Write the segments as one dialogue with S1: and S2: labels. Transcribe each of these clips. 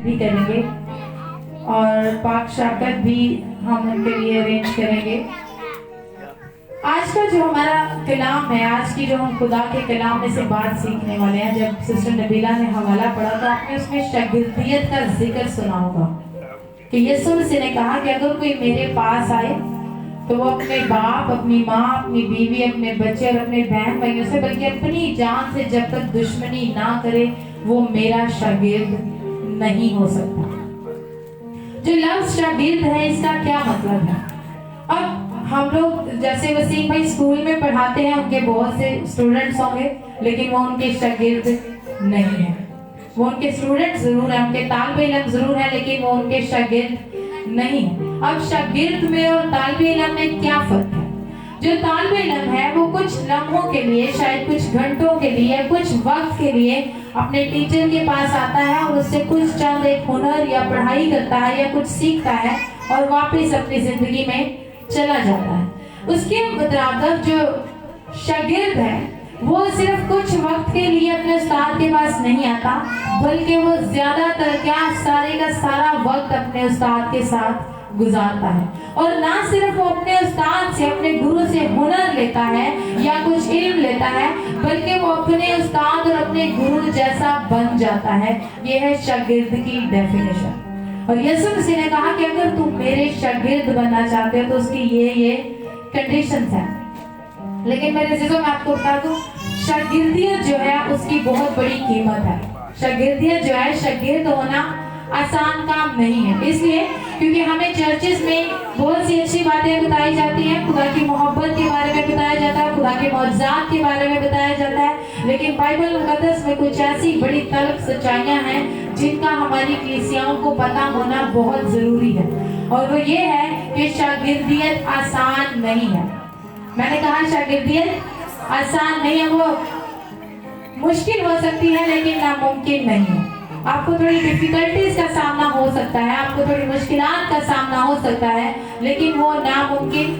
S1: بھی کریں گے اور پاک شاکت بھی ہم ان کے لیے ارینج کریں گے۔ آج کا جو ہمارا کلام ہے، آج کی جو ہم خدا کے کلام میں سے بات سیکھنے والے ہیں، جب سسٹر نبیلہ نے حوالہ پڑھا تو آپ نے اس میں شاگردیت کا ذکر سنا ہوگا کہ یسوع مسیح نے کہا کہ اگر کوئی میرے پاس آئے تو وہ اپنے باپ، اپنی ماں، اپنی بیوی، اپنے بچے اور اپنے بہن بھائیوں سے بلکہ اپنی جان سے جب تک دشمنی نہ کرے وہ میرا شاگرد نہیں ہو سکتا۔ جو لفظ شاگرد ہے اس کا کیا مطلب ہے؟ اب ہم لوگ جیسے وسیم بھائی اسکول میں پڑھاتے ہیں، ان کے بہت سے اسٹوڈنٹس ہوں گے لیکن وہ ان کے شاگرد نہیں ہیں۔ وہ ان کے اسٹوڈنٹ ضرور ہیں، ان کے طالب علم ضرور ہیں، لیکن وہ ان کے شاگرد نہیں ہیں۔ اب شاگرد میں اور طالب علم میں کیا فرق ہے؟ جو طالب علم ہے وہ کچھ لمحوں کے لیے، شاید کچھ گھنٹوں کے لیے، کچھ وقت کے لیے اپنے ٹیچر کے پاس آتا ہے اور اس سے کچھ چند ایک ہنر یا پڑھائی کرتا ہے یا کچھ سیکھتا ہے اور واپس اپنی زندگی میں چلا جاتا ہے۔ اس کے مطابق جو شاگرد ہے وہ صرف کچھ وقت کے لیے اپنے استاد کے پاس نہیں آتا بلکہ وہ زیادہ تر سارے کا سارا وقت اپنے استاد کے ساتھ گزارتا ہے، اور نہ صرف وہ اپنے استاد سے، اپنے گرو سے ہنر لیتا ہے یا کچھ علم لیتا ہے بلکہ وہ اپنے استاد اور اپنے گرو جیسا بن جاتا ہے۔ یہ ہے شاگرد کی ڈیفینیشن۔ اور یسوع مسیح نے کہا کہ اگر تم میرے شاگرد بننا چاہتے ہو تو اس کی یہ کنڈیشنز ہیں۔ لیکن میرے عزیزوں میں آپ کو بتا دوں، شاگردیت جو ہے اس کی بہت بڑی قیمت ہے۔ شاگردیت جو ہے، شاگرد ہونا آسان کام نہیں ہے، اس لیے کیونکہ ہمیں چرچز میں بہت سی اچھی باتیں بتائی جاتی ہیں، خدا کی محبت کے بارے میں بتایا جاتا ہے، خدا کے معجزات کے بارے میں بتایا جاتا ہے، لیکن بائبل مقدس میں کچھ ایسی بڑی تلخ سچائیاں ہیں جن کا ہماری کلیسیاؤں کو پتہ ہونا بہت ضروری ہے، اور وہ یہ ہے کہ شاگردیت آسان نہیں ہے۔ میں نے کہا شاگردیت آسان نہیں ہے، وہ مشکل ہو سکتی ہے لیکن ناممکن نہیں ہے۔ آپ کو تھوڑی ڈیفیکلٹیز کا سامنا ہو سکتا ہے، آپ کو تھوڑی مشکلات کا سامنا ہو سکتا ہے، لیکن وہ ناممکن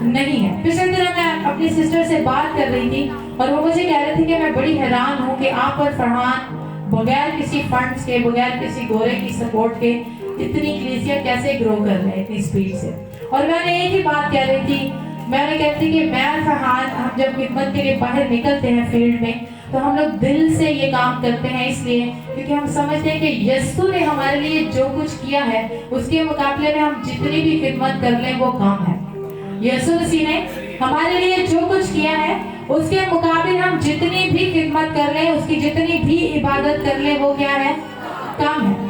S1: نہیں ہے۔ پچھلے دن میں اپنی سسٹر سے بات کر رہی تھی اور وہ مجھے کہہ رہی تھی کہ میں بڑی حیران ہوں کہ آپ اور فرحان بغیر کسی فنڈز کے، بغیر کسی گورے کی سپورٹ کے اتنی کلیسیا کیسے گرو کر رہے ہیں اتنی سپیڈ سے۔ اور میں نے ایک ہی بات کہہ رہی تھی، میں نے کہتی کہ میں اور فرحان ہم جب خدمت کے لیے باہر نکلتے ہیں فیلڈ میں تو ہم لوگ دل سے یہ کام کرتے ہیں، اس لیے کیونکہ ہم سمجھتے ہیں کہ یسوع نے ہمارے لیے جو کچھ کیا ہے اس کے مقابلے میں ہم جتنی بھی خدمت کر لیں وہ کام ہے۔ یسوع مسیح نے ہمارے لیے جو کچھ کیا ہے اس کے مقابل ہم جتنی بھی خدمت کر لیں، اس کی جتنی بھی عبادت کر لیں، وہ کیا ہے؟ کام ہے۔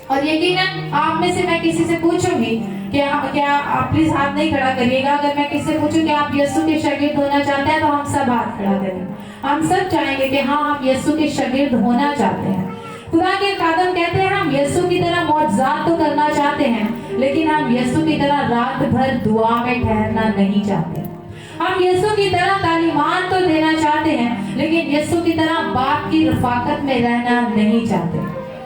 S1: اور یقیناً آپ میں سے میں کسی سے پوچھوں گی کیا آپ پلیز ہاتھ نہیں کھڑا کریے گا، اگر میں کسی سے پوچھوں کہ آپ یسوع کے شاگرد ہونا چاہتے ہیں تو ہم سب ہاتھ کھڑا کریں گے۔ ہم سب چاہیں گے کہ ہاں ہم یسوع کے شاگرد ہونا چاہتے ہیں۔ خدا کے خادم کہتے ہیں ہم یسوع کی طرح معجزات تو کرنا چاہتے ہیں لیکن ہم یسوع کی طرح رات بھر دعا میں ٹھہرنا نہیں چاہتے۔ ہم یسوع کی طرح تعلیمات تو دینا چاہتے ہیں لیکن یسوع کی طرح باپ کی رفاقت میں رہنا نہیں چاہتے۔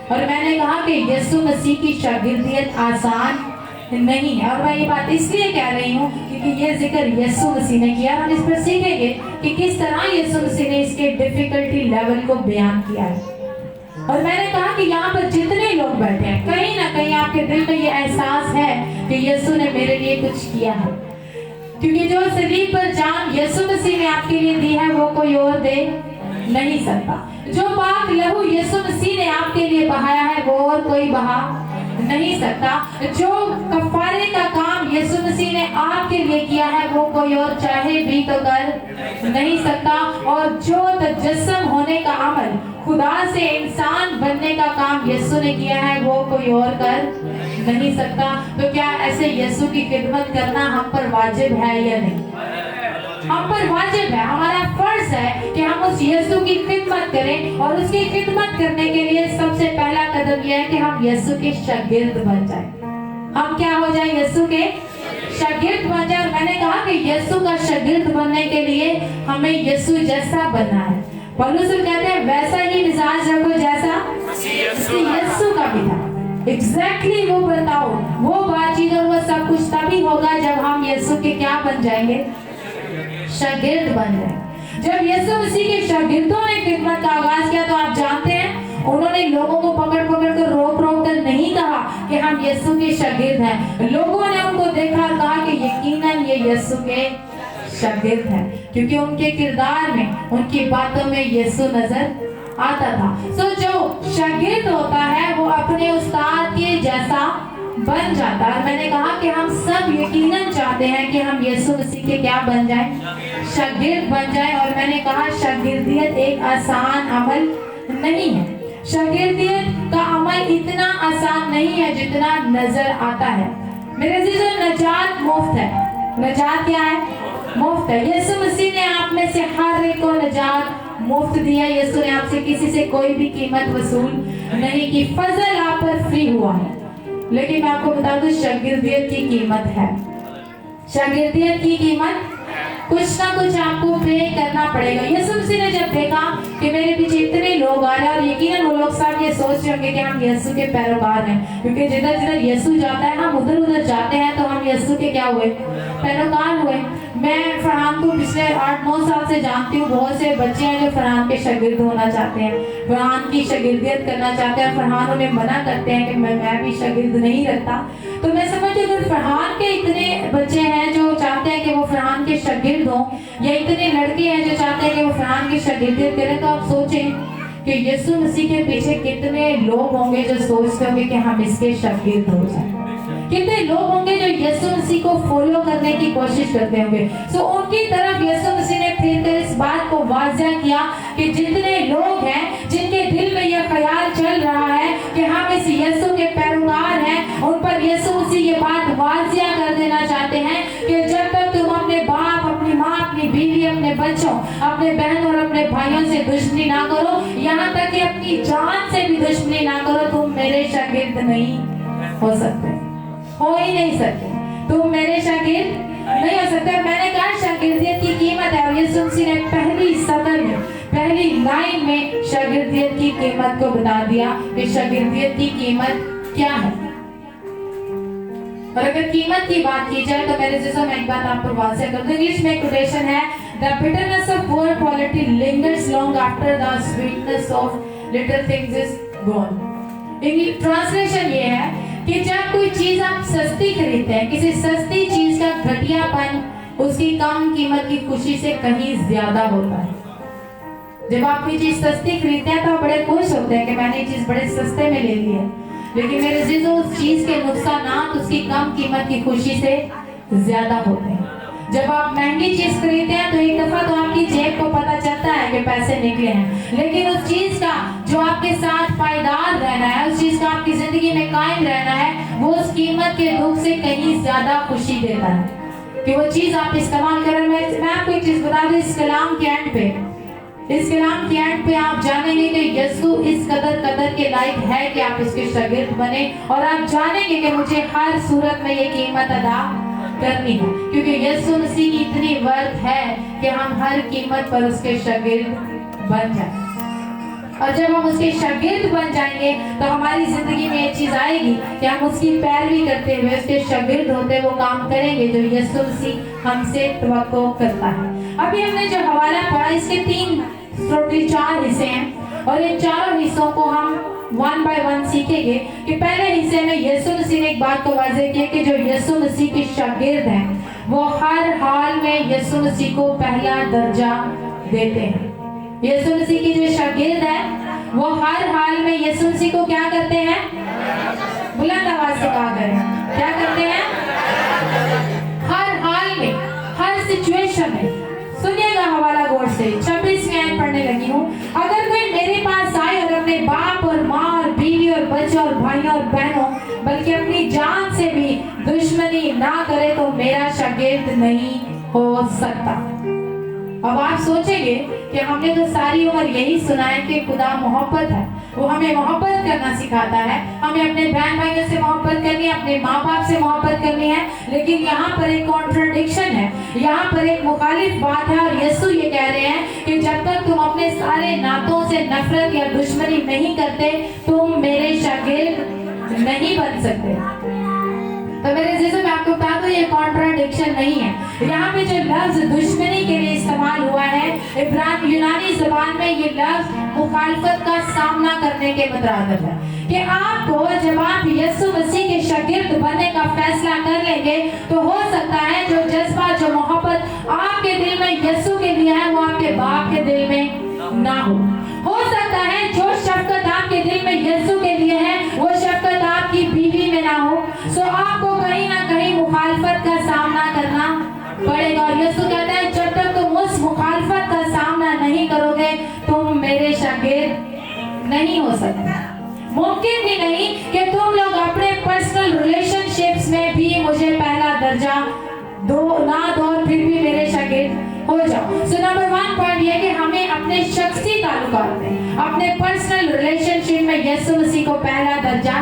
S1: اور میں نے کہا کہ یسوع مسیح کی شاگردیت آسان نہیں ہے، اور میں یہ بات اس لیے کہہ رہی ہوں کیونکہ یہ ذکر یسوع مسیح نے کیا۔ ہم اس پر سیکھیں گے کہ کس طرح یسوع مسیح نے اس کے ڈیفیکلٹی لیول کو بیان کیا ہے۔ اور میں نے کہا کہ یہاں پر جتنے لوگ بیٹھے ہیں کہیں نہ کہیں آپ کے دل میں یہ احساس ہے کہ یسوع نے میرے لیے کچھ کیا ہے، کیونکہ جو صلیب پر جان یسوع مسیح نے آپ کے لیے دی ہے وہ کوئی اور دے نہیں سکتا۔ جو پاک لہو یسوع مسیح نے آپ کے لیے بہایا ہے وہ اور کوئی بہا نہیں سکتا۔ جو کفارے کا کام یسوع مسیح نے آپ کے لیے کیا ہے وہ کوئی اور چاہے بھی تو کر نہیں سکتا، اور جو تجسم ہونے کا عمل، خدا سے انسان بننے کا کام یسوع نے کیا ہے وہ کوئی اور کر نہیں سکتا۔ تو کیا ایسے یسوع کی خدمت کرنا ہم پر واجب ہے یا نہیں؟ ہم پر واجب ہے، ہمارا فرض ہے کہ ہم اس یسوع کی خدمت کریں، اور اس کی خدمت کرنے کے لیے سب سے پہلا قدم یہ ہے کہ ہم یسوع کے شاگرد بن جائیں۔ ہم کیا ہو جائیں؟ یسوع کے شاگرد بن جائیں۔ اور میں نے کہا کہ یسوع کا شاگرد بننے کے لیے ہمیں یسوع جیسا بننا ہے۔ پولس کہتے ہیں ویسا ہی مزاج رکھو جیسا یسوع کا بھی تھا۔ ایگزیکٹلی وہ بتاؤ، وہ بات چیت اور وہ سب کچھ تبھی ہوگا جب ہم یسوع کے کیا بن جائیں گے؟ شاگرد بن جائیں۔ جب یسوع مسیح کے شاگردوں نے خدمت کا آغاز کیا تو آپ جانتے ہیں انہوں نے لوگوں کو پکڑ کر روک کر यीशु के शागिर्द हैं। लोगों ने उनको देखा और कहा कि यकीनन ये यीशु के शागिर्द हैं, क्योंकि उनके किरदार में, उनकी बातों में यीशु नजर आता था। सो जो शागिर्द होता है वो अपने उस्ताद के जैसा बन जाता है। मैंने कहा कि हम सब यकीनन चाहते हैं कि हम यीशु मसीह के क्या बन जाएं, शागिर्द बन जाएं। और मैंने कहा शागिर्दियत एक आसान अमल नहीं है। शागिर्दियत का अमल इतना आसान नहीं है जितना नजर आता है। मेरे अजीजों, नजात मुफ्त है। नजात क्या है? मुफ्त है। यीशु मसीह ने आप में से हर एक को नजात मुफ्त दिया। यीशु ने आपसे किसी से कोई भी कीमत वसूल नहीं की। फजल आप पर फ्री हुआ है। लेकिन मैं आपको बता दूं, शागिर्दियत की कीमत है। शागिर्दियत की कीमत कुछ ना कुछ आपको पे करना पड़ेगा। यीशु मसीह ने जब देखा कि मेरे पीछे इतने लोग आ रहे हैं, और यकीनन वो लोग सब ये सोच रहे होंगे कि हम यीशु के पैरोकार हैं, क्योंकि जिधर जिधर यीशु जाता है हम उधर उधर जाते हैं, तो हम यीशु के क्या हुए? पैरोकार हुए। मैं फरहान को पिछले 8-9 साल से जानती हूँ। बहुत से बच्चे हैं जो फरहान के शागिर्द होना चाहते हैं, फरहान की शागिर्दियत करना चाहते हैं। फरहान उन्हें मना करते हैं कि मैं भी शागिर्द नहीं रखता। तो मैं समझती हूँ, अगर फरहान के इतने बच्चे हैं जो चाहते हैं कि वो फरहान के शागिर्द हों, या इतने लड़के हैं जो चाहते हैं कि वो फरहान की शागिर्दियत करें, तो आप सोचें कि यीशु मसीह के पीछे कितने लोग होंगे जो सोचते होंगे कि हम इसके शागिर्द हो जाएं। कितने लोग होंगे जो यीशु मसीह को फॉलो करने की कोशिश करते होंगे। सो उनकी तरफ यीशु मसीह ने फिर कर इस बात को वाज़ह किया कि जितने लोग हैं जिनके दिल में यह ख्याल चल रहा है कि हम इस यीशु के पैरोकार हैं, उन पर यीशु मसीह ये बात वाज़ह कर देना चाहते हैं कि जब तक तुम अपने बाप, अपनी माँ, अपनी बीवी, अपने बच्चों, अपने बहन और अपने भाइयों से दुश्मनी ना करो, यहाँ तक कि अपनी जान से भी दुश्मनी ना करो, तुम मेरे शागिर्द नहीं हो सकते। हो ही नहीं सकते। तुम मेरे शागिर्द नहीं हो सकते। मैंने कहा शागिर्दियत की कीमत है, और यीशु मसीह ने पहली सतर में, पहली लाइन में शागिर्दियत की कीमत को बता दिया कि शागिर्दियत की कीमत क्या है। और अगर कीमत की बात की जाए तो मेरे जैसा, मैं एक बात आपको वाज़ह कर दूं। इंग्लिश में कोटेशन है, the bitterness of poor quality lingers long after the sweetness of little things is gone. English translation ये है कि जब कोई चीज आप सस्ती खरीदते हैं, किसी सस्ती चीज का घटियापन उसकी कम कीमत की खुशी से कहीं ज्यादा होता है। जब आप कोई चीज सस्ती खरीदते हैं तो आप बड़े खुश होते हैं कि मैंने ये चीज बड़े सस्ते में ले ली है, लेकिन मेरे अजीजों, उस चीज के नुकसानात उसकी कम कीमत की खुशी से ज्यादा होते हैं। जब आप महंगी चीज खरीदते हैं तो एक दफा तो आपकी जेब को पता चलता है कि पैसे निकले हैं, लेकिन उस चीज का जो आपके साथ पायदार रहना है, उस चीज का आपकी जिंदगी में कायम रहना है, वो उस कीमत के दुख से कहीं ज्यादा खुशी देता है कि वो चीज आप इस्तेमाल करें। मैं आपको एक चीज बता दूं, इस कलाम के एंड पे आप जानेंगे कि यीशु इस कदर के लायक है कि आप इसके शागिर्द बने, और आप जानेंगे कि मुझे हर सूरत में ये कीमत अदा करनी है, क्योंकि यीशु मसीह की इतनी वर्थ है कि हम हर कीमत पर उसके शागिर्द बन जाएं। और जब हम उसके शागिर्द बन जाएंगे तो हमारी जिंदगी में ये चीज आएगी कि हम उसकी पैरवी करते हुए, उसके शागिर्द होते वो काम करेंगे जो यीशु मसीह हमसे तवक्को करता है। अभी हमने जो हवाला पढ़ा, इसके 4 हिस्से हैं, और इन चारों हिस्सों को हम 1 by 1 सीखेंगे। कि पहले हिस्से में यीशु मसीह ने एक बात को वाज़ह किया कि जो यीशु मसीह के शागिर्द हैं वो हर हाल में यीशु मसीह को पहला दर्जा देते हैं। यीशु मसीह की जो शागिर्द हैं वो हर हाल में यीशु मसीह को क्या करते हैं? बुलंद आवाज से कहा करें, क्या करते हैं? हर हाल में, हर सिचुएशन में। सुनिएगा हवाला गौर से, 26 में आयत पढ़ने लगी हूँ। अगर कोई मेरे पास आए और अपने बाप और माँ और बीवी और बच्चों और भाइयों और बहनों, बल्कि अपनी जान से भी दुश्मनी ना करे तो मेरा शागिर्द नहीं हो सकता। अब आप सोचेंगे कि हमने तो सारी उम्र यही सुना है कि खुदा मोहब्बत है, वो हमें मोहब्बत करना सिखाता है, हमें अपने बहन भाइयों से मोहब्बत करनी है, अपने माँ बाप से मोहब्बत करनी है। लेकिन यहाँ पर एक कॉन्ट्रडिक्शन है, यहाँ पर एक मुखालिफ बात है, और यीशु ये कह रहे हैं कि जब तक तुम अपने सारे नातों से नफरत या दुश्मनी नहीं करते, तुम मेरे शागिर्द नहीं बन सकते। तो मेरे जैसे मैं आपको बता दूं, ये कॉन्ट्रडिक्शन नहीं है। यहाँ पे जो लफ्ज दुश्मनी के लिए इस्तेमाल हुआ है, इब्रानी यूनानी ज़बान में ये लफ्ज मुखालफत का सामना करने के मुतरादिफ है। कि आपको जब आप यीशु मसीह के शागिर्द बनने का फैसला कर लेंगे, तो हो सकता है जो जज्बा, जो मोहब्बत आपके दिल में यीशु के लिए है, वो आपके बाप के दिल में ना हो सकता है जो शफकत आपके दिल में यीशु के लिए है, वो शफकत आपकी बीवी में ना हो। सो आपको कहीं ना कहीं मुखालफत का सामना करना पड़ेगा। और यीशु कहता है जब तक तुम उस मुखालफत का सामना नहीं करोगे, तुम मेरे शागिर्द नहीं हो सकते। मुमकिन भी नहीं कि तुम लोग अपने पर्सनल रिलेशनशिप्स में भी मुझे पहला दर्जा दो ना दो और फिर भी मेरे शागिर्द हो जाओ। सो नंबर 1 पॉइंट ये कि हमें अपने शख्सी ताल्लुकात में, अपने पर्सनल रिलेशनशिप में यीशु मसीह को पहला दर्जा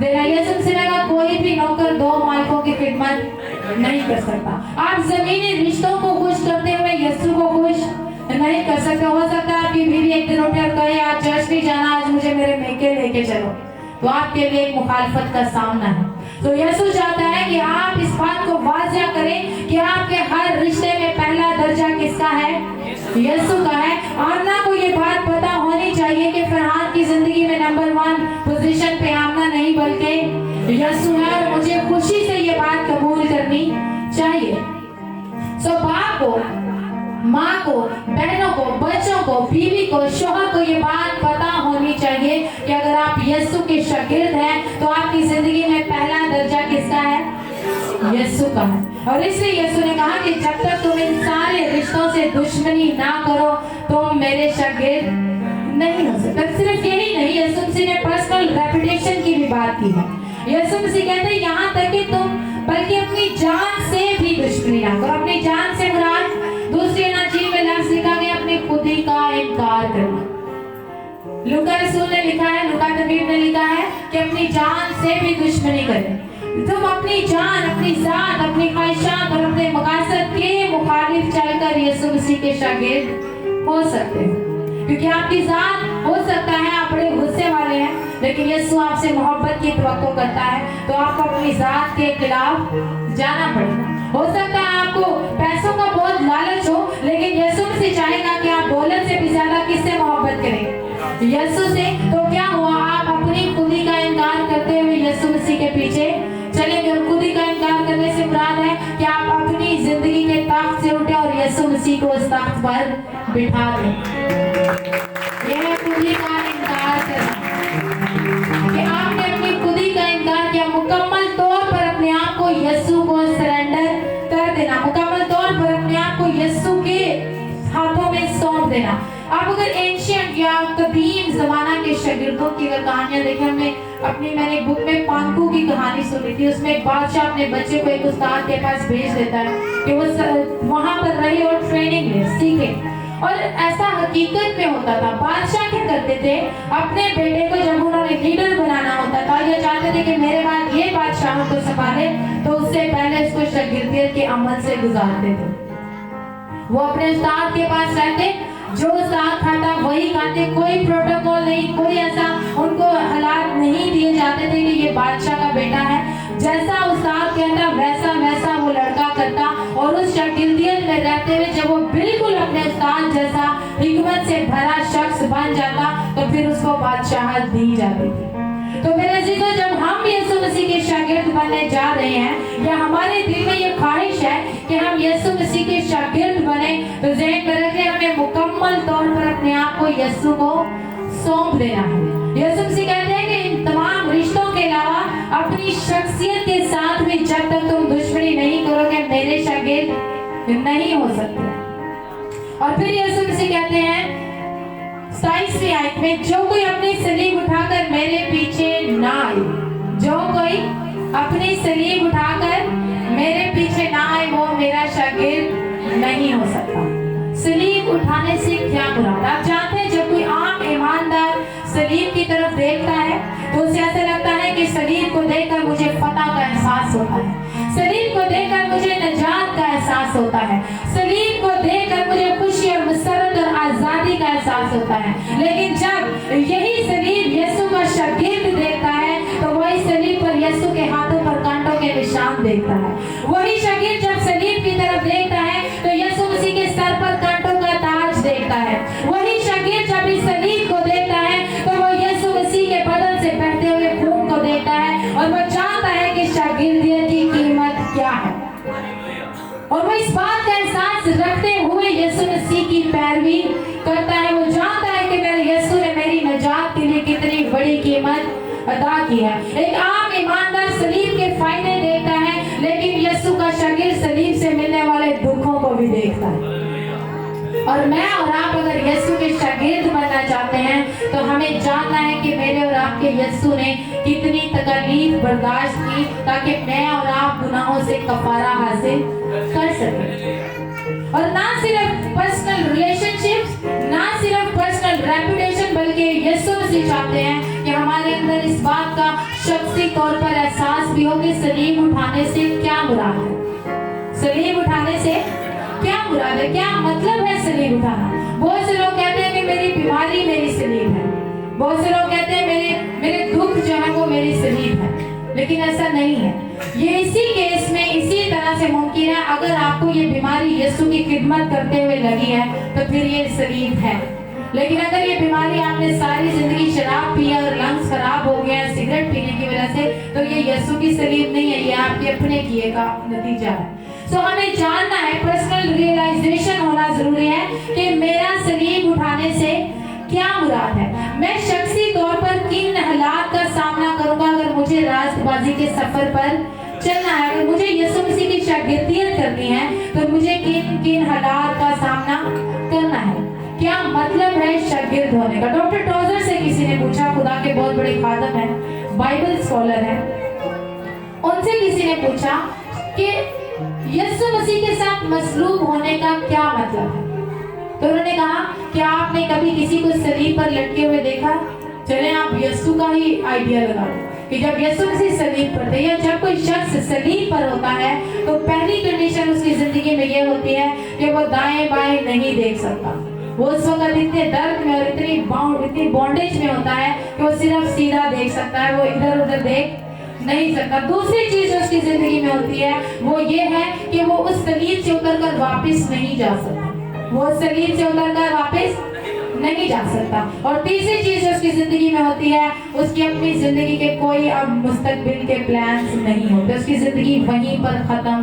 S1: देना। यीशु मसीह का कोई भी नौकर 2 मालिकों की खिदमत नहीं कर सकता। आप जमीनी रिश्तों को खुश करते हुए यीशु को खुश नहीं कर सकते। हो सकता है आपकी बीवी एक दिन उठे और कहे आज चर्च नहीं जाना, आज मुझे मेरे मेके लेके चलो, तो आपके लिए एक मुखालफत का सामना है। तो यीशु चाहता है कि आप इस बात को वाज़िया करें कि आपके हर रिश्ते में पहला दर्जा किसका है? यीशु का है। आमना को ये बात पता होनी चाहिए कि फरहान की जिंदगी में नंबर 1 पोजीशन पे आमना नहीं बल्कि यीशु है, और मुझे खुशी से ये बात कबूल करनी चाहिए। सो बाप को, माँ को, बहनों को, बच्चों को, बीवी को, शोहर को ये बात पता होनी चाहिए कि अगर आप यीशु के शागिर्द हैं, तो आपकी जिंदगी में पहला दर्जा किसका है? यीशु का है। और इसलिए यीशु ने कहा कि जब तक तुम इन सारे रिश्तों से दुश्मनी ना करो, तुम मेरे शागिर्द नहीं हो सकते। सिर्फ यही नहीं, यीशु मसीह ने पर्सनल रेपुटेशन की भी बात की है। यीशु मसीह कहते हैं यहाँ तक कि तुम बल्कि अपनी जान से भी दुश्मनी ना करो। अपनी जान से मुराद दूसरी अनाजील में लफ्ज़ लिखा गया अपनी खुदी का इनकार करना। लूका रसूल ने लिखा है, लूका तबीब ने लिखा है कि अपनी जान से भी दुश्मनी करें। तुम अपनी जान, अपनी जात, अपनी ख्वाहिशात और अपने मकासद के मुखालिफ चलकर यीशु मसीह के शागिर्द हो सकते हैं। क्योंकि आपकी जात हो सकता है आप बड़े गुस्से वाले हैं, लेकिन यीशु आपसे मोहब्बत की तवक्को करता है, तो आपको अपनी जात के खिलाफ जाना पड़ेगा। हो सकता है आपको पैसों का बहुत लालच हो, लेकिन यीशु मसीह चाहेगा कि आप दौलत से भी ज्यादा किससे मोहब्बत करें? यीशु से। तो क्या हुआ? आप अपनी खुदी का इनकार करते हुए यीशु मसीह के पीछे चलेंगे। और खुदी का इनकार करने से मुराद है कि आप अपनी जिंदगी के तख्त से उठे और यीशु मसीह को उस तख्त पर बिठा दें। यह खुदी का इनकार करना कि आपने अपनी खुदी का इनकार किया, मुकम्मल तौर पर अपने आप को यीशु को सरेंडर कर देना, मुकम्मल तौर पर अपने आप को यीशु के हाथों में सौंप देना। आप अगर एंशियंट या कदीम जमाना के शागिर्दों की अगर कहानियां देखें, मैंने एक बुक में पांकू की कहानी सुनी थी। उसमें एक बादशाह अपने बच्चे को एक उस्ताद के पास भेज देता है कि वो वहां पर रहे और ट्रेनिंग ले, सीखे। और ऐसा हकीकत में होता था। बादशाह क्या करते थे, अपने बेटे को जब उन्होंने लीडर बनाना होता था, ये चाहते थे कि मेरे बाद ये बादशाह को संभाले, तो उससे पहले इसको शागिर्दियत के अमल से गुजारते थे। वो अपने उस्ताद के पास रहते, जो उस्ताद खाता वही खाते, कोई प्रोटोकॉल नहीं, कोई ऐसा उनको हालात नहीं दिए जाते थे कि ये बादशाह का बेटा है। जैसा उस्ताद कहता वैसा वैसा वो लड़का करता, और उस शागिर्दियत में रहते हुए जब वो बिल्कुल अपने उस्ताद जैसा हिकमत से भरा शख्स बन जाता, तो फिर उसको बादशाहत दी जाती थी। तो मेरे अजीजों, जब हम यीशु मसीह के शागिर्द बनने जा रहे हैं, या हमारे दिल में ये ख्वाहिश है कि हम यीशु मसीह के शागिर्द बने, तो ज़हन में रखें हमें मुकम्मल तौर पर अपने आप को यीशु को सौंप देना है। यीशु मसीह कहते हैं कि इन तमाम रिश्तों के अलावा अपनी शख्सियत के साथ भी जब तक तुम दुश्मनी नहीं करोगे, मेरे शागिर्द नहीं हो सकते। और फिर यीशु मसीह कहते हैं 27वीं आयत में, जो कोई अपनी सलीब उठाकर मेरे पीछे ना आए, जो कोई अपनी सलीब उठाकर मेरे पीछे ना आए, वो मेरा शागिर्द नहीं हो सकता। सलीब उठाने से क्या मुराद? आप जानते हैं जब कोई आम ईमानदार सलीब की तरफ देखता है, तो उसे ऐसा लगता है कि सलीब को देखकर मुझे फतह का एहसास होता है, सलीब को देखकर मुझे नजात का एहसास होता है, सलीब को देखकर मुझे खुशी और मसरत और आजादी का एहसास होता है। लेकिन जब यही सलीब यीशु का शागिर्द देखता है, तो वही सलीब पर यीशु के हाथों पर कांटों के निशान देखता है। वही शागिर्द जब सलीब शागिर्द की तरफ देखता है तो यीशु मसीह के सर पर कांटों का ताज देखता है। वही शागिर्द जब इस सलीब को देखता है तो वो यीशु मसीह के बदन से बहते हुए खून को देखता है और वो जानता है कि शागिर्दियत की कीमत क्या है। और वो इस बात का एहसास रखते हुए यीशु मसीह की पैरवी करता है। वो जानता है कि मेरे यीशु ने मेरी निजात के लिए कितनी बड़ी कीमत अदा की है। एक आम ईमानदार सलीब के फायदे देखता है, लेकिन यीशु का शागिर्द सलीब से मिलने वाले दुखों को भी देखता है। और मैं और आप अगर यीशु के शागिर्द बनना चाहते हैं तो हमें जानना है कि मेरे और आपके यीशु ने कितनी तकलीफ बर्दाश्त की ताकि मैं और आप गुनाहों से कफारा हासिल कर सकें। और ना सिर्फ पर्सनल रिलेशनशिप्स, ना सिर्फ पर्सनल रेपुटेशन, बल्कि यीशु मसीह चाहते हैं कि हमारे अंदर इस बात का शख्सी तौर पर एहसास भी हो कि सलीब उठाने से क्या मुराद है। सलीब उठाने से क्या मुराद है, क्या मतलब है सलीब उठाना। बहुत से लोग कहते हैं कि मेरी बीमारी मेरी सलीब है, बहुत से लोग कहते हैं मेरे दुख जो है वो मेरी सलीब है, लेकिन ऐसा नहीं है। ये इसी केस में इसी तरह से मुमकिन है। अगर आपको ये बीमारी यीशु की खिदमत करते हुए लगी है तो फिर ये सलीब है। लेकिन अगर ये बीमारी आपने सारी जिंदगी शराब पिया और लंग्स खराब हो गए हैं सिगरेट पीने की वजह से, तो ये यीशु की सलीब नहीं है, ये आपके अपने किए का नतीजा है। सो हमें जानना है, पर्सनल रियलाइजेशन होना जरूरी है कि मेरा सलीब उठाने से क्या मुराद है। मैं शख्सी तौर पर किन हालात का सामना करूंगा अगर मुझे रास्तबाजी के सफर पर चलना है। अगर मुझे यीशु मसीह की शागिर्दियत करनी है तो मुझे किन किन हालात का सामना करना है। क्या मतलब है शागिर्द होने का। डॉक्टर टोजर से किसी ने पूछा, खुदा के बहुत बड़े खादम है, बाइबल स्कॉलर है, उनसे किसी ने पूछा कि यीशु मसीह के साथ मसलूब होने का क्या मतलब है। तो उन्होंने कहा कि आपने कभी किसी को सलीब पर लटके हुए देखा। चले आप यीशु का ही आइडिया लगा लो कि जब यीशु मसीह सलीब पर थे या जब कोई शख्स सलीब पर होता है तो पहली कंडीशन उसकी जिंदगी में ये होती है कि वो दाएं बाएं नहीं देख सकता। वो उस वक्त इतने दर्द में और इतनी बॉन्डेज में होता है कि वो सिर्फ सीधा देख सकता है, वो इधर उधर देख नहीं सकता। दूसरी चीज जो उसकी जिंदगी में होती है वो ये है कि वो उस सलीब से उतर कर वापिस नहीं जा सकता, वो सलीब से उतर कर वापिस नहीं जा सकता। और तीसरी चीज जो उसकी जिंदगी में होती है, उसकी अपनी जिंदगी के कोई अब मुस्तकबिल के प्लान्स नहीं होते, उसकी जिंदगी वहीं पर खत्म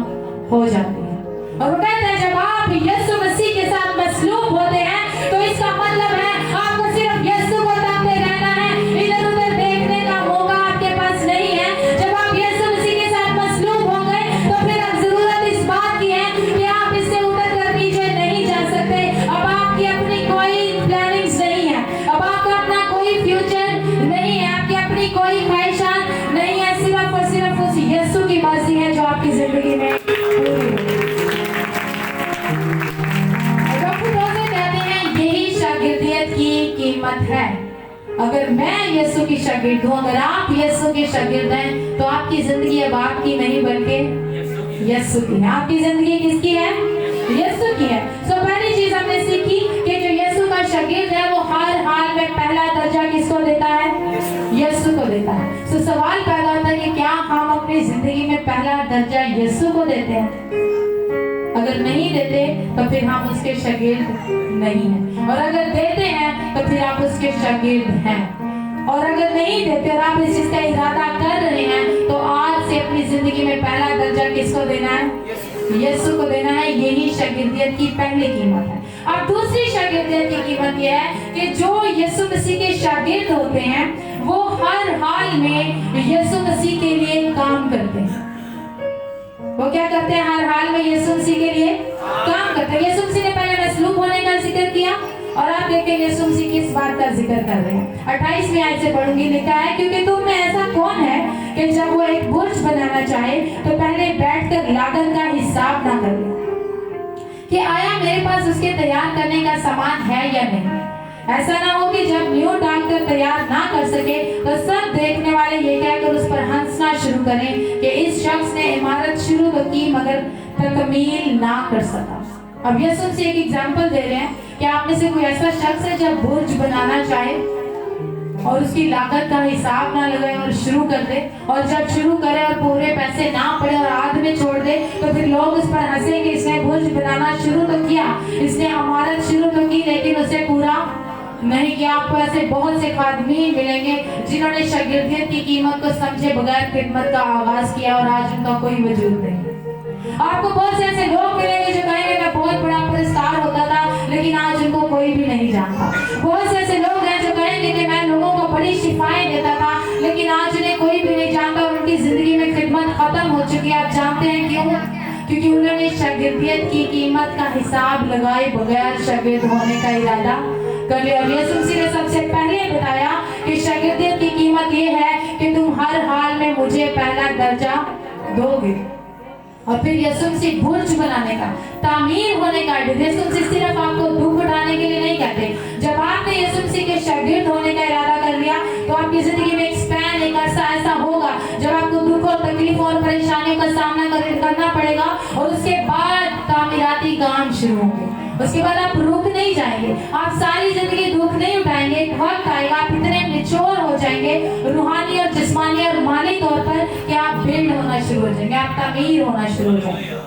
S1: हो जाती है। और वो कहते हैं जब आप यीशु मसीह के साथ मसलूब होते हैं तो इसका मतलब है आपको सिर्फ यीशु को ताकते रहना है, इधर उधर देखने का मौका आपके पास नहीं है। जब आप यीशु मसीह के साथ मसलूब हो गए तो फिर अब जरूरत इस बात की है कि आप इससे उतर कर पीछे नहीं जा सकते। अब आपकी अपनी कोई प्लानिंग्स नहीं है, अब आपका अपना कोई फ्यूचर नहीं है, आपकी अपनी कोई ख्वाहिशात नहीं है, सिर्फ और सिर्फ उस यीशु की मर्जी है जो आपकी जिंदगी में की कीमत है। अगर मैं यीशु की शागिर्द हूँ, अगर आप यीशु के शागिर्द हैं तो आपकी जिंदगी अब आपकी नहीं बल्कि यीशु की है। आपकी जिंदगी किसकी है? यीशु की है। सो पहली चीज हमने सीखी कि जो यीशु का शागिर्द है वो हर हाल में पहला दर्जा किसको देता है? यीशु को देता है। सो सवाल पैदा होता है कि क्या हम अपनी जिंदगी में पहला दर्जा यीशु को देते हैं? अगर नहीं देते तो फिर हम उसके शागिर्द नहीं हैं, और अगर देते हैं तो फिर आप उसके शागिर्द हैं। और अगर नहीं देते और आप इस चीज का इरादा कर रहे हैं तो आज से अपनी जिंदगी में पहला दर्जा किसको देना है? यीशु को देना है। यही शागिर्दियत की पहली कीमत है। अब दूसरी शागिर्दियत की कीमत यह है कि जो यीशु मसीह के शागिर्द होते हैं वो हर हाल में यीशु मसीह के लिए काम करते हैं। वो क्या करते हैं? हर हाल में यीशु मसीह के लिए काम करते हैं। यीशु मसीह ने पहले मसलूब होने का जिक्र किया और आप देखते हैं यीशु मसीह किस बात का जिक्र कर रहे हैं। 28वीं आयत से पढ़ूंगी, लिखा है क्योंकि तुम में ऐसा कौन है कि जब वो एक बुर्ज बनाना चाहे तो पहले बैठकर लागत का हिसाब ना कर ले कि आया मेरे पास उसके तैयार करने का सामान है या नहीं। ऐसा ना हो कि जब न्यू डालकर तैयार ना कर सके तो सब देखने वाले ये कहकर उस पर हंसना शुरू करें कि इस शख्स ने इमारत शुरू तो की मगर तकमील ना कर सका। अब यीशु से एक एग्जांपल दे रहे हैं कि आप में से कोई ऐसा शख्स है जब बुर्ज बनाना चाहे اور اس کی لاگت کا حساب نہ لگائے اور شروع کر دے, اور جب شروع کرے اور پورے پیسے نہ پڑے اور آدھ میں چھوڑ دے تو پھر لوگ اس پر ہنسیں کہ اس نے برج بنانا شروع تو کیا, اس نے عمارت شروع تو کی, لیکن اسے پورا نہیں کیا. آپ کو ایسے بہت سے خادمین ملیں گے جنہوں نے شاگردیت کی قیمت کو سمجھے بغیر خدمت کا آغاز کیا اور آج ان کا کوئی وجود نہیں. آپ کو بہت سے ایسے لوگ ملیں گے جو کہیں گے میں بہت بڑا پرستار ہوتا تھا لیکن آج ان کو کوئی بھی نہیں جانتا. بہت سے ایسے لوگ ہیں جو کہیں گے کہ میں لوگوں کو بڑی شفائیں دیتا تھا لیکن آج انہیں کوئی بھی نہیں جانتا اور ان کی زندگی میں خدمت ختم ہو چکی ہے. آپ جانتے ہیں کیوں؟ کیونکہ انہوں نے شاگردیت کی قیمت کا حساب لگائے بغیر شاگرد ہونے کا ارادہ کر لیا. اور یسوع مسیح نے سب سے پہلے بتایا کہ شاگردیت کی قیمت یہ ہے کہ تم ہر حال میں مجھے پہلا درجہ دو گے. اور پھر یسوع مسیح برج بنانے کا, تعمیر ہونے کا, یسوع مسیح صرف آپ کو دکھ اٹھانے کے لیے نہیں کہتے. جب آپ نے یسوع مسیح کے شاگرد ہونے کا ارادہ کر لیا تو آپ کی زندگی میں ایک سپین, ایک عرصہ ایسا ہوگا جب آپ کو دکھ اور تکلیفوں اور پریشانیوں کا سامنا کرنا پڑے گا اور اس کے بعد تعمیراتی کام شروع ہوں گے. اس کے بعد آپ رک نہیں جائیں گے, آپ ساری زندگی دکھ نہیں اٹھائیں گے. ایک وقت آئے گا آپ اتنے میچور ہو جائیں گے روحانی اور جسمانی اور مالی طور پر کہ آپ بلڈ ہونا شروع ہو جائیں گے, آپ تعمیر ہونا شروع ہو جائیں گے.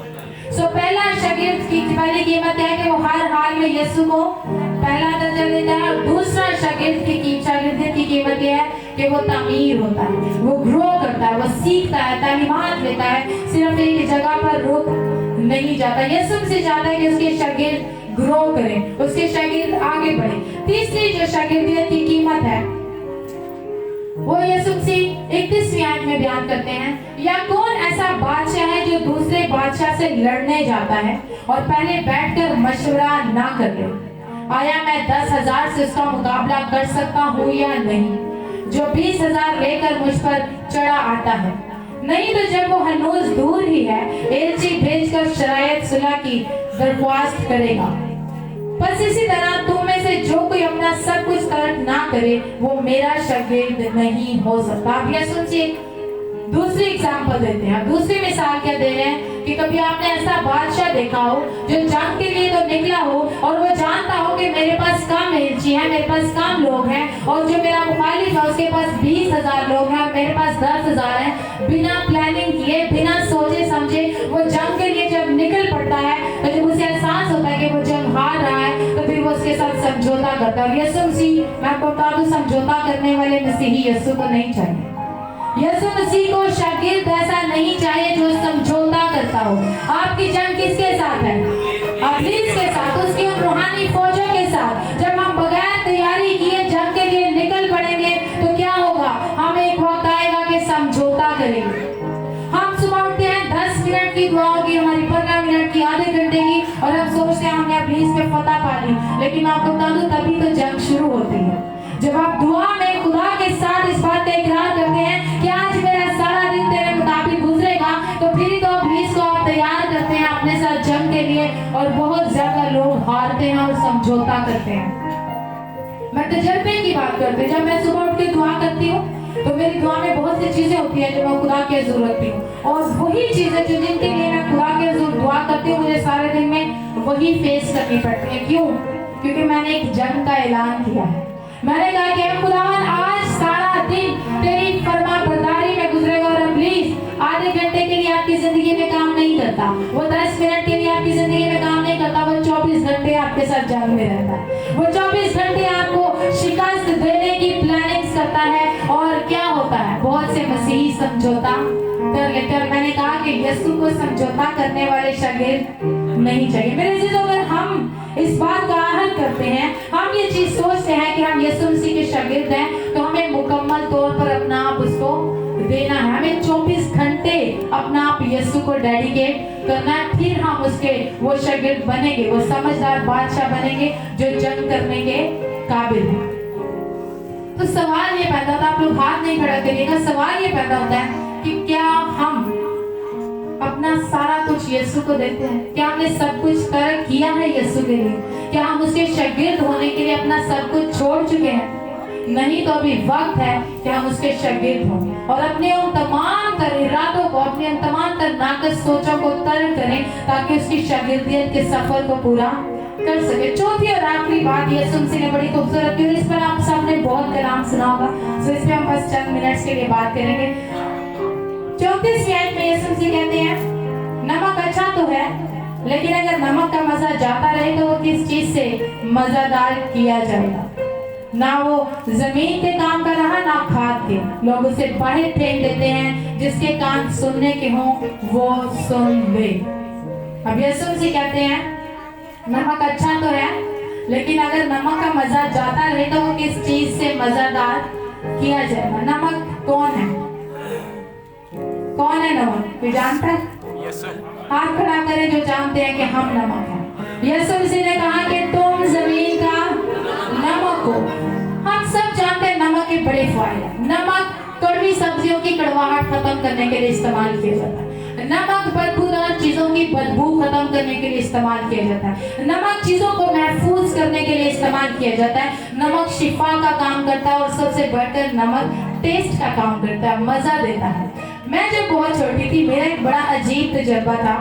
S1: پہلا شاگرد کی پہلی قیمت ہے کہ وہ ہر حال میں یسوع کو پہلا درجہ دیتا ہے. اور دوسرا شاگردیت کی قیمت یہ ہے کہ وہ تعمیر ہوتا ہے, وہ گرو کرتا ہے, وہ سیکھتا ہے, تعلیمات لیتا ہے, صرف ایک جگہ پر رک نہیں جاتا. یسوع سے چاہتا ہے کہ اس کے شاگرد گرو کریں, اس کے شاگرد آگے بڑھیں. تیسری جو شاگردیت کی قیمت ہے وہ یسوع مسیح 31ویں آیت میں بیان کرتے ہیں, یا کون ایسا بادشاہ ہے جو دوسرے بادشاہ سے لڑنے جاتا ہے اور پہلے بیٹھ کر مشورہ نہ کر لے, آیا میں 10,000 سے اس کا مقابلہ کر سکتا ہوں یا نہیں, جو 20,000 لے کر مجھ پر چڑھا آتا ہے. نہیں تو جب وہ ہنوز دور ہی ہے ایلچی بھیج کر شرائط صلح کی درخواست کرے گا. بس اسی طرح تم میں سے جو کوئی اپنا سب کچھ ترک نہ کرے وہ میرا شاگرد نہیں ہو سکتا. آپ یہ سنیے, دوسری اگزامپل دیتے ہیں, دوسری مثال کیا دے رہے ہیں کہ کبھی آپ نے ایسا بادشاہ دیکھا ہو جو جنگ کے لیے تو نکلا ہو اور وہ جانتا ہو کہ میرے پاس کم ایلچی ہے, میرے پاس کم لوگ ہیں, اور جو میرا مخالف ہے اس کے پاس 20,000 لوگ ہیں اور میرے پاس 10,000 ہیں. بنا پلاننگ کیے, بنا سوچے سمجھے وہ جنگ کے لیے جب نکل پڑتا ہے تو جب اسے احساس ہوتا ہے کہ وہ جنگ ہار رہا ہے تو پھر وہ اس کے ساتھ سمجھوتا کرتا ہے. اور یسوع مسیح, میں آپ کو بتا دوں, سمجھوتا کرنے والے مسیحی یسوع کو نہیں چاہیے. یسوع مسیح کو شاگرد ایسا نہیں چاہیے جو سمجھوتا کرتا ہو. آپ کی جنگ کس کے ساتھ ہے؟ ابلیس کے ساتھ, اس کی ان روحانی فوجوں کے ساتھ. جب ہم بغیر تیاری کیے جنگ کے لیے نکل پڑیں گے تو کیا ہوگا؟ ہم ایک وقت آئے گا کہ سمجھوتا کریں گے. ہم صبح اٹھتے ہیں 10 منٹ کی دعا ہوگی, ہماری 15 منٹ کی, آدھے گھنٹے کی, اور ہم سوچتے ہیں ہم نے ابلیس پہ فتح پا لی. لیکن آپ کو بتا دوں تبھی تو جنگ شروع ہوتی ہے. جب آپ دعا میں خدا کے ساتھ اس بات کا اقرار کرتے ہیں کہ آج میرا سارا دن تیرے مطابق گزرے گا, تو پھر تو ابلیس کو آپ تیار کرتے ہیں اپنے ساتھ جنگ کے لیے, اور بہت زیادہ لوگ ہارتے ہیں اور سمجھوتا کرتے ہیں. میں تجربے کی بات کرتی ہوں. جب میں صبح اٹھ کے دعا کرتی ہوں تو میری دعا میں بہت سی چیزیں ہوتی ہیں جو میں خدا کی حضور رکھتی ہوں, اور وہی چیزیں جو جن کے لیے میں خدا کے حضور دعا کرتی ہوں مجھے سارے دن میں وہی فیس کرنی پڑتی ہے. کیوں؟ کیونکہ میں نے ایک جنگ کا اعلان کیا ہے. میں نے کہا کہ خداوند آج سارا دن تیری فرما برداری میں گزرے گا, اور ابلیس آدھے گھنٹے کے لیے آپ کی زندگی میں کام نہیں کرتا, وہ 10 منٹ کے لیے آپ کی زندگی میں کام نہیں کرتا, وہ 24 گھنٹے آپ کے ساتھ جنگ میں رہتا ہے. وہ 24 گھنٹے آپ کو شکست دینے کی پلاننگ کرتا ہے. اور کیا ہوتا ہے, بہت سے مسیحی سمجھوتا کر لیتے ہیں. میں نے کہا کہ یسوع کو سمجھوتا کرنے والے شاگرد نہیں چاہیے. میرے عزیزو, اگر ہم اس بات کا عہد کرتے ہیں, ہم یہ چیز سوچتے ہیں کہ ہم یسوع مسیح کے شاگرد ہیں, تو ہمیں مکمل طور پر اپنا آپ اس کو دینا ہے. ہمیں 24 گھنٹے اپنا آپ یسوع کو ڈیڈیکیٹ کرنا ہے. پھر ہم اس کے وہ شاگرد بنیں گے, وہ سمجھدار بادشاہ بنیں گے جو جنگ کرنے کے قابل ہیں. تو سوال یہ پیدا ہوتا ہے, آپ لوگ ہاتھ نہیں کھڑا کریے گا, سوال یہ پیدا ہوتا ہے کہ کیا ہم اپنا سارا کچھ یسوع کو دیتے ہیں؟ کیا ہم نے سب کچھ ترک کیا ہے یسوع کے لیے؟ کیا ہم اس کے شاگرد ہونے کے لیے اپنا سب کچھ چھوڑ چکے ہیں؟ نہیں تو ابھی وقت ہے کہ ہم اس کے شاگرد ہوں اور اپنے ان تمام تر ارادوں کو, اپنے ان تمام تر ناقص سوچوں کو ترک کریں تاکہ اس کی شاگردیت کے سفر کو پورا कर सके। चौथी और आखिरी बात यीशु मसीह ने बड़ी खूबसूरत की, और इस पर आप सबने बहुत कलाम सुना होगा, तो इस पे हम बस चंद मिनट्स के लिए बात करेंगे। 34वीं आयत में यीशु मसीह कहते हैं, नमक अच्छा तो है, लेकिन अगर नमक का मजा जाता रहे तो वो किस चीज से मजेदार किया जाएगा। ना वो जमीन के काम कर रहा, ना खाद के। लोग उसे बाहर फेंक देते हैं, जिसके कान सुनने के हों वो सुन ले। अब यीशु मसीह कहते हैं नमक अच्छा तो है, लेकिन अगर नमक का मजा जाता रहे तो वो किस चीज से मजेदार किया जाएगा। नमक कौन है? कौन है नमक? कोई जानता है? हाथ खड़ा करें जो जानते हैं कि हम नमक हैं। यीशु मसीह ने कहा कि तुम जमीन का नमक हो। हम सब जानते हैं नमक के बड़े फायदे। नमक कड़वी सब्जियों की कड़वाहट खत्म करने के लिए इस्तेमाल किया जाता है। नमक बदबूदार चीजों की बदबू खत्म करने के लिए इस्तेमाल किया जाता है। नमक चीजों को महफूज करने के लिए इस्तेमाल किया जाता है। नमक शिफा का काम करता है, और सबसे बढ़कर नमक टेस्ट का काम करता है, मजा देता है। मैं जब बहुत छोटी थी, मेरा एक बड़ा अजीब तजर्बा था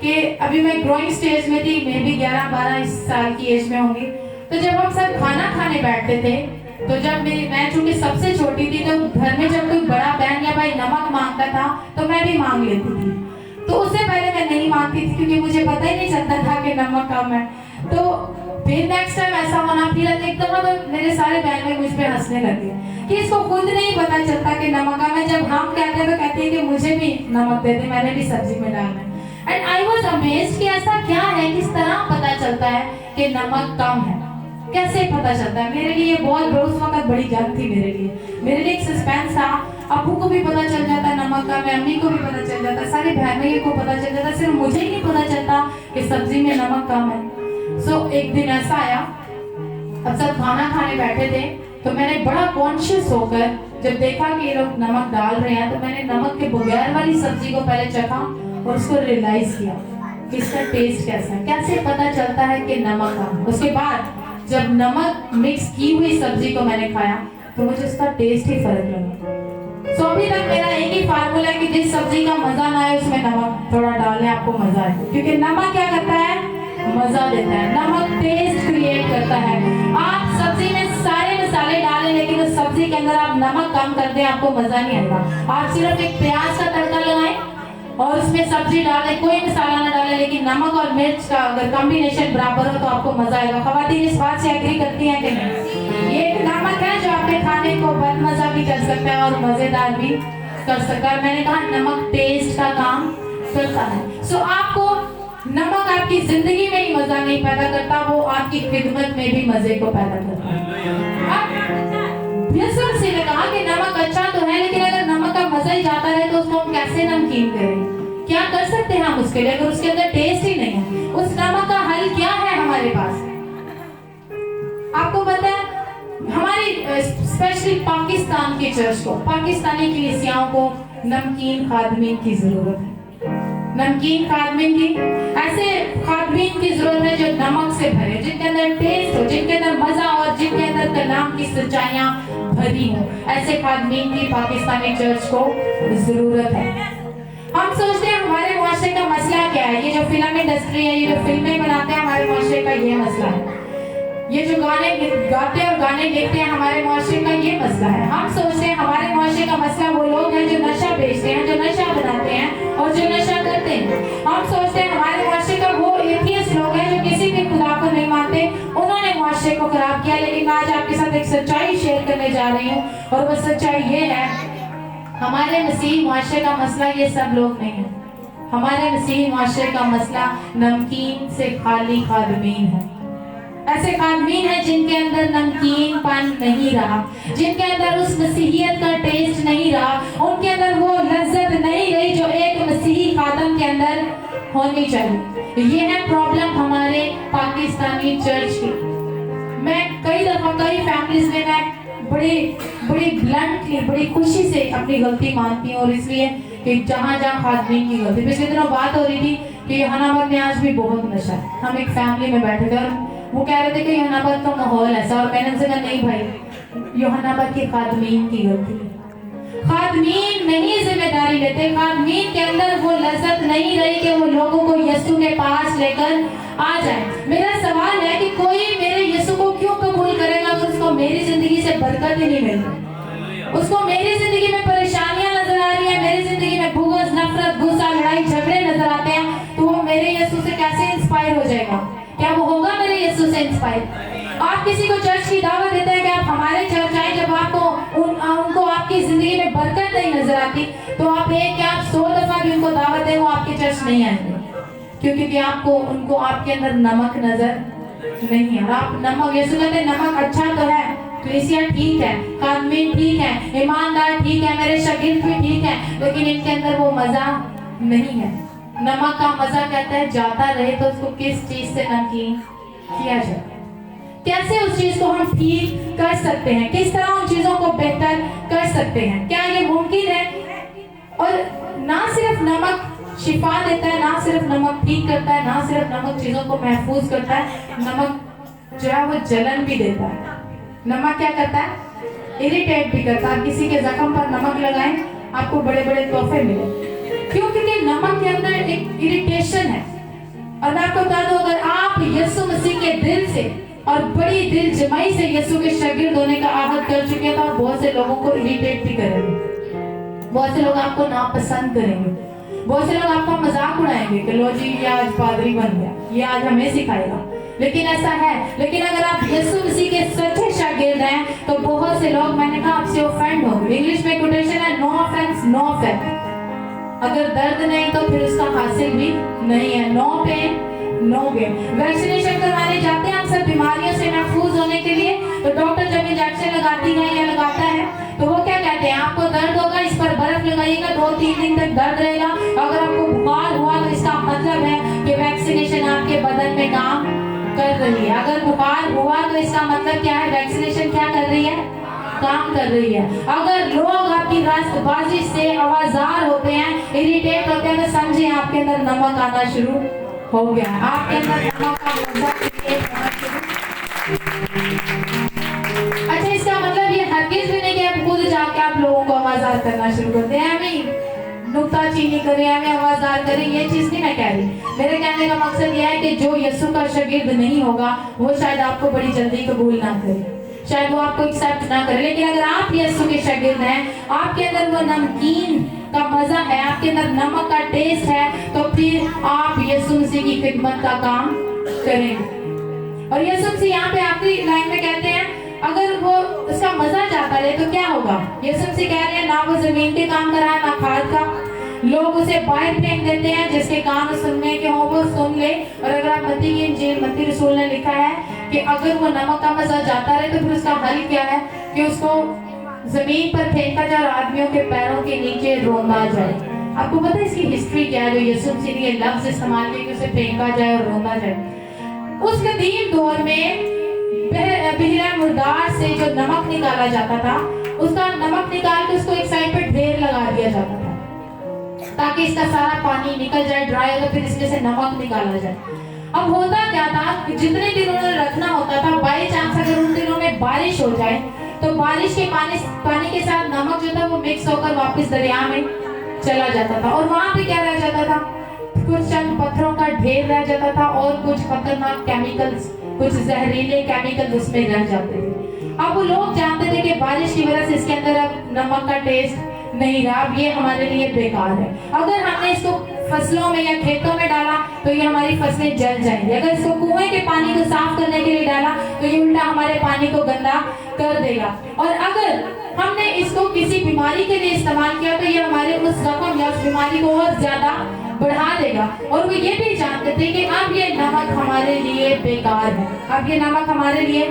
S1: कि अभी मैं ग्रोइंग स्टेज में थी, मैं भी 11-12 साल की एज में होंगी। तो जब हम सब खाना खाने बैठते थे, तो जब मैं चूंकि सबसे छोटी थी, तो घर में जब कोई बड़ा बहन या भाई नमक मांगता था तो मैं भी मांग लेती थी। तो उससे पहले मैं नहीं मांगती थी, क्योंकि मुझे पता ही नहीं चलता था कि नमक कम है। तो फिर नेक्स्ट टाइम ऐसा होना, फिर एकदम तो मेरे सारे बहन लोग मुझ पे हंसने लगे कि इसको खुद नहीं पता चलता कि नमक कम है। जब हम कहते हैं तो कहते हैं कि मुझे भी नमक दे दे, मैंने भी सब्जी में डालना है। एंड आई वाज अमेज्ड कि ऐसा क्या है, किस तरह पता चलता है कि नमक कम है, कैसे पता चलता है। मेरे लिए बहुत उस वक्त बड़ी जंग थी। मेरे लिए एक सस्पेंस था। अबू को भी पता चल जाता नमक का, अम्मी को भी पता चल जाता, सारे बहनों को पता चल जाता, सिर्फ मुझे ही नहीं पता चलता कि सब्जी में नमक कम है। एक दिन ऐसा आया, अब सब खाना खाने बैठे थे, तो मैंने बड़ा कॉन्शियस होकर जब देखा कि ये लोग नमक डाल रहे हैं, तो मैंने नमक के बगैर वाली सब्जी को पहले चखा और उसको रियलाइज किया कि इसका टेस्ट कैसा है, कैसे पता चलता है कि नमक कम। उसके बाद जब नमक मिक्स की हुई सब्जी को मैंने खाया तो मुझे उसका टेस्ट ही फर्क लगा। अभी तक मेरा एक ही फार्मूला है कि जिस सब्जी का मजा ना आए उसमें नमक थोड़ा डालें, आपको मजा आए, क्योंकि नमक क्या करता है? मजा देता है। नमक टेस्ट क्रिएट करता है। आप सब्जी में सारे मसाले डालें, लेकिन उस सब्जी के अंदर आप नमक कम कर दें, आपको मजा नहीं आएगा। आप सिर्फ एक प्याज का तड़का लगाएं और उसमें सब्जी डालें, कोई मसाला ना डालें, लेकिन नमक और मिर्च का अगर कॉम्बिनेशन बराबर हो तो आपको मजा आएगा। खवातीन इस बात से एग्री करती हैं कि नहीं? ये एक नमक है जो आपके खाने को बदमजा भी कर सकता है और मजेदार भी कर सकता है। मैंने कहा नमक टेस्ट का काम करता है। आपको नमक आपकी जिंदगी में ही मजा नहीं पैदा करता, वो आपकी खिदमत में भी मजे को पैदा करता है। यीशु मसीह ने कहा कि नमक अच्छा तो है, लेकिन अगर नमक का मजा ही जाता रहे तो उसको हम कैसे नमकीन करें? क्या कर सकते हैं हम उसके लिए, अगर उसके अंदर टेस्ट ही नहीं है? उस नमक का हल क्या है हमारे पास? आपको पता है, हमारी स्पेशली पाकिस्तान की चर्च को, पाकिस्तानी कलीसियाओं को नमकीन खादमीन की जरूरत है। नमकीन खादमीन की, ऐसे खादमीन की जरूरत है जो नमक से भरे, जिनके अंदर टेस्ट हो, जिनके अंदर मजा और जिनके अंदर कलाम की सच्चाइयां भरी हो। ऐसे खादमीन की पाकिस्तानी चर्च को जरूरत है। हम सोचते हैं हमारे मुआशरे का मसला क्या है? ये जो फिल्म इंडस्ट्री है, ये जो फिल्में बनाते हैं, हमारे मुआशरे का ये मसला है। ये जो गाने गाते और गाने लिखते हैं, हमारे मुआशरे का ये मसला है। हम सोचते हैं हमारे मुआशरे का मसला वो लोग हैं जो नशा बेचते हैं, जो नशा बनाते हैं और जो नशा करते हैं। हम सोचते हैं हमारे मुआशरे का वो एथियस्ट लोग हैं जो किसी भी खुदा को नहीं मानते, उन्होंने मुआशरे को खराब किया। लेकिन आज आपके साथ एक सच्चाई शेयर करने जा रही हूँ, और वो सच्चाई ये है, हमारे मसीह मुआशरे का मसला ये सब लोग नहीं है। हमारे मसीह मुआशरे का मसला नमकीन से खाली खादमीन है। ऐसे खादमीन हैं जिनके अंदर नमकीनपन नहीं रहा, जिनके अंदर उस मसीहियत का टेस्ट नहीं रहा, उनके अंदर वो लज्जत नहीं रही जो एक मसीही खादम के अंदर होनी चाहिए। ये है प्रॉब्लम हमारे पाकिस्तानी चर्च की। मैं कई दफा कई फैमिलीज में मैं बड़ी ब्लंटली, बड़ी खुशी से अपनी गलती मानती हूँ, और इसलिए कि जहाँ खादमीन की गलती। पिछले दिनों बात हो रही थी कि यहानाबाद में आज भी बहुत नशा है। हम एक फैमिली में बैठे थे और वो कह रहे थे कि यहानाबाद का माहौल ऐसा, और मैंने उनसे कहा नहीं भाई, यहानाबाद के खादमीन की गलती है। खादमीन नहीं जिम्मेदारी लेते, खादमीन के अंदर वो लज्जत नहीं रही कि वो लोगों को यीशु के पास लेकर आ जाए। मेरा सवाल है कि कोई मेरे यीशु को क्यों कबूल करेगा अगर उसको मेरी जिंदगी से बरकत ही नहीं मिल रही, उसको मेरी जिंदगी में परेशानियां नजर आ रही है, मेरी जिंदगी में भूगस, नफरत, गुस्सा, लड़ाई झगड़े नजर आते हैं, तो वो मेरे यीशु से कैसे इंस्पायर हो जाएगा? क्या वो होगा मेरे यीशु से इंस्पायर? आप किसी को चर्च की दावत देते हैं कि आप हमारे चर्च आए, जब आपको उनको आपकी जिंदगी में बरकत नहीं नजर आती, तो आप एक या 100 दफा भी उनको दावत दें, वो आपके चर्च नहीं आएंगे, क्योंकि आपको उनको आपके अंदर नमक नजर नहीं है। आप नमक, यीशु कहते हैं नमक अच्छा तो है, कलीसिया ठीक है, कानून ठीक है, ईमानदार ठीक है, मेरे शागिर्द भी ठीक है, लेकिन इनके अंदर वो मजा नहीं है। नमक का मजा कहता है जाता रहे तो उसको किस चीज से नमकीन किया जाए, कैसे उस चीज को हम ठीक कर सकते हैं, किस तरह उन चीजों को बेहतर कर सकते हैं, क्या ये मुमकिन है? और ना सिर्फ नमक शिफा देता है, ना सिर्फ नमक ठीक करता है, ना सिर्फ नमक चीजों को महफूज करता है, नमक जो है वो जलन भी देता है। नमक क्या करता है? इरिटेट भी करता है। किसी के जख्म पर नमक लगाएं, आपको बड़े बड़े तोहफे मिले, क्यों? क्योंकि नमक के अंदर एक इरिटेशन है। और मैं आपको बता दूं, अगर आप यीशु मसीह के दिल से और बड़ी दिल जमाई से यीशु के शागिर्द होने का आहद कर चुके हैं, तो आप बहुत से लोगों को इरिटेट भी करेंगे, बहुत से लोग आपको नापसंद करेंगे, बहुत से लोग आपका मजाक उड़ाएंगे कि लो जी ये आज पादरी बन गया, ये आज हमें सिखाएगा, लेकिन ऐसा है। लेकिन अगर आप यीशु मसीह के सच्चे शागिर्द हैं, तो बहुत से लोग, मैंने कहा, आपसे ऑफेंड होंगे। इंग्लिश में कोटेशन है, नो ऑफेंस नो ऑफेंस। अगर दर्द नहीं तो फिर उसका हासिल भी नहीं है। No pain no gain. Vaccination करवाने जाते हैं हम सब बीमारियों से महफूज होने के लिए, तो डॉक्टर जब इंजेक्शन लगाती है या लगाता है, तो वो क्या कहते हैं? आपको दर्द होगा, इस पर बर्फ लगाइएगा, 2-3 दिन तक दर्द रहेगा। अगर आपको बुखार हुआ तो इसका मतलब है कि वैक्सीनेशन आपके बदन में काम कर रही है। अगर बुखार हुआ तो इसका मतलब क्या है? वैक्सीनेशन क्या कर रही है? काम कर रही है। अगर लोग आपकी रास्तबाजी से आवाजार होते हैं, इरिटेट होते हैं, तो समझे आपके अंदर नमक आना शुरू हो गया, आपके अंदर नमक का मजा होना शुरू। अच्छा, इसका मतलब ये हरगिज भी नहीं कि आप खुद जाके आप लोगों को आवाजार करना शुरू करते हैं, हमें नुक्ताचीनी करें, हमें आवाजार करें, ये चीज नहीं मैं कह रही। मेरे कहने का मकसद यह है कि जो यीशु का शागिर्द नहीं होगा, वो शायद आपको बड़ी जल्दी कबूल ना करे, शायद वो आपको एक्सेप्ट ना करे। लेकिन अगर आप यीशु के शागिर्द हैं, आपके अंदर वो नमकीन का मजा है, आपके अंदर नमक का टेस्ट है, तो फिर आप यीशु मसीह की खिदमत का काम करेंगे। और यीशु मसीह यहाँ पे आखिरी लाइन में कहते हैं, अगर वो उसका मजा जाता रहे तो क्या होगा? यीशु मसीह कह रहे हैं, ना वो जमीन के काम कर रहा है, ना खाद का। लोग उसे बाहर फेंक देते हैं, जिसके कान सुनने के हो वो सुन ले। और अगर आप मत्ती की इंजील, मत्ती रसूल ने लिखा है कि अगर वो नमक का मजा जाता रहे, तो फिर उसका हल क्या है? कि उसको जमीन पर फेंका जाए और आदमियों के पैरों के नीचे रोंदा जाए। आपको पता है इसकी हिस्ट्री क्या है? जो यीशु मसीह ने ये लफ्ज इस्तेमाल किया कि उसे फेंका जाए और रोंदा जाए। उस कदीम दौर में बहरा मुर्दार से जो नमक निकाला जाता था, उसका नमक निकाल के उसको एक साइड पर ढेर लगा दिया जाता था, ताकि इसका सारा पानी निकल जाए, ड्राई हो, तो फिर इसमें से नमक निकाला जाए। अब होता क्या था कि जितने दिन उन्होंने रखना होता था, बाई चांस अगर उन दिनों में बारिश हो जाए, तो बारिश के पानी के साथ नमक जो था वो मिक्स होकर वापस दरिया में चला जाता था। और वहां पे क्या रह जाता था? कुछ चंद पत्थरों का ढेर रह जाता था, और कुछ खतरनाक केमिकल्स, कुछ जहरीले केमिकल उसमें रह जाते थे। अब वो लोग जानते थे कि बारिश की वजह से इसके अंदर अब नमक का टेस्ट नहीं रहा, अब ये हमारे लिए बेकार है। अगर हमने इसको फसलों में या खेतों में डाला तो ये हमारी फसलें जल जाएंगी। अगर इसको कुएं के पानी को साफ करने के लिए डाला तो ये उल्टा हमारे पानी को गंदा कर देगा। और अगर हमने इसको किसी बीमारी के लिए इस्तेमाल किया तो ये हमारे उस जख्म या उस बीमारी को और ज्यादा बढ़ा देगा। और वो ये भी जानते थे कि अब ये नमक हमारे लिए बेकार है, अब ये नमक हमारे लिए,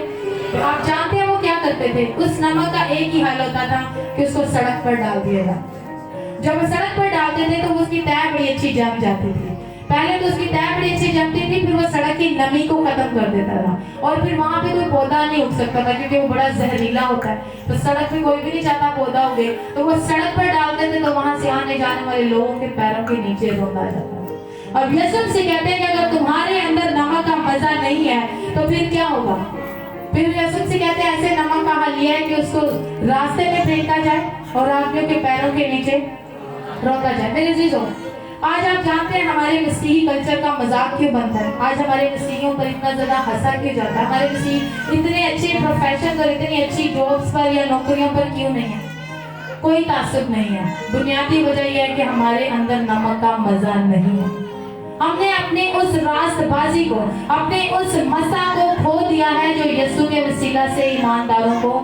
S1: तो आप जानते हैं वो क्या करते थे? उस नमक का एक ही हल होता था कि उसको सड़क पर डाल दिया जाए। जब वो सड़क पर डालते थे तो उसकी तय बड़ी अच्छी जम जाती थी। पहले तो उसकी तय बड़ी अच्छी जमती थी, फिर वो सड़क की नमी को खत्म कर देता था, और फिर वहां पे कोई पौधा नहीं उग सकता था, क्योंकि वो बड़ा जहरीला होता है। तो सड़क पे कोई भी नहीं चाहता पौधा उगे, तो वो सड़क पर डालते थे, तो वहां से आने जाने वाले लोगों के पैरों के नीचे रोंदा जाता था। और यीशु से कहते हैं कि अगर तुम्हारे अंदर नमक का मजा नहीं है तो फिर क्या होगा? फिर यीशु से कहते हैं ऐसे नमक का हल यह है कि उसको रास्ते में फेंका जाए और आदमियों के पैरों के नीचे रोका जाए। मेरे अजीजों, آج آپ جانتے ہیں ہمارے مسیحی کلچر کا مذاق کیوں بنتا ہے؟ آج ہمارے مسیحیوں پر اتنا زیادہ ہنسا کیوں جاتا ہے؟ ہمارے مسیح اتنے اچھے پروفیشن اور اتنی اچھی جابس پر یا نوکریوں پر کیوں نہیں ہے؟ کوئی تعصب نہیں ہے، بنیادی وجہ یہ ہے کہ ہمارے اندر نمک کا مزہ نہیں ہے۔ ہم نے اپنے اس راست بازی کو، اپنے اس مسا کو کھو دیا ہے جو یسوع کے وسیلہ سے ایمانداروں کو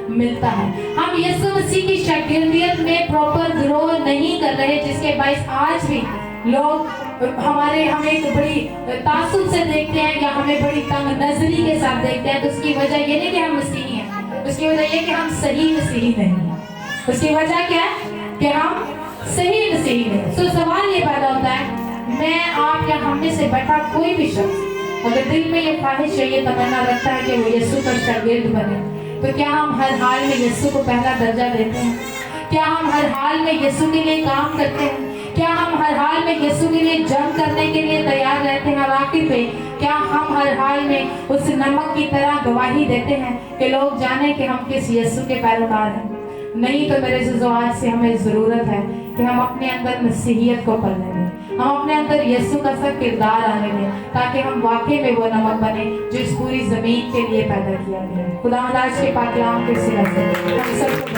S1: ملتا ہے۔ ہم یسوع مسیح کی شاگردیت میں پراپر گرو نہیں کر رہے، جس کے باعث آج بھی لوگ ہمیں ایک بڑی تعصب سے دیکھتے ہیں یا ہمیں بڑی تنگ نظری کے ساتھ دیکھتے ہیں۔ تو اس کی وجہ یہ نہیں کہ ہم مسیحی ہیں، اس کی وجہ یہ کہ ہم صحیح مسیحی نہیں ہیں۔ اس کی وجہ کیا ہے کہ ہم صحیح مسیحی ہیں۔ تو سوال یہ پیدا ہوتا ہے، میں آپ یا ہم میں سے بیٹھا کوئی بھی شخص اگر دل میں یہ خواہش ہے، یہ تمنا رکھتا ہے کہ وہ یسوع کا شاگرد بنے، تو کیا ہم ہر حال میں یسوع کو پہلا درجہ دیتے ہیں؟ کیا ہم ہر حال میں یسوع کے لیے کام کرتے ہیں؟ کیا ہم ہر حال میں یسوع کے لیے جنگ کرنے کے لیے تیار رہتے ہیں؟ اور آخر پہ کیا ہم ہر حال میں اس نمک کی طرح گواہی دیتے ہیں کہ لوگ جانیں کہ ہم کس یسوع کے پیروکار ہیں؟ نہیں تو میرے آج سے ہمیں ضرورت ہے کہ ہم اپنے اندر مسیحیت کو پلنے دیں، ہم اپنے اندر یسوع کا سا کردار آنے دیں، تاکہ ہم واقعی میں وہ نمک بنے جو اس پوری زمین کے لیے پیدا کیا گیا ہے۔ خدا آج کے پاک کلام کے سلسلے ہم سب کو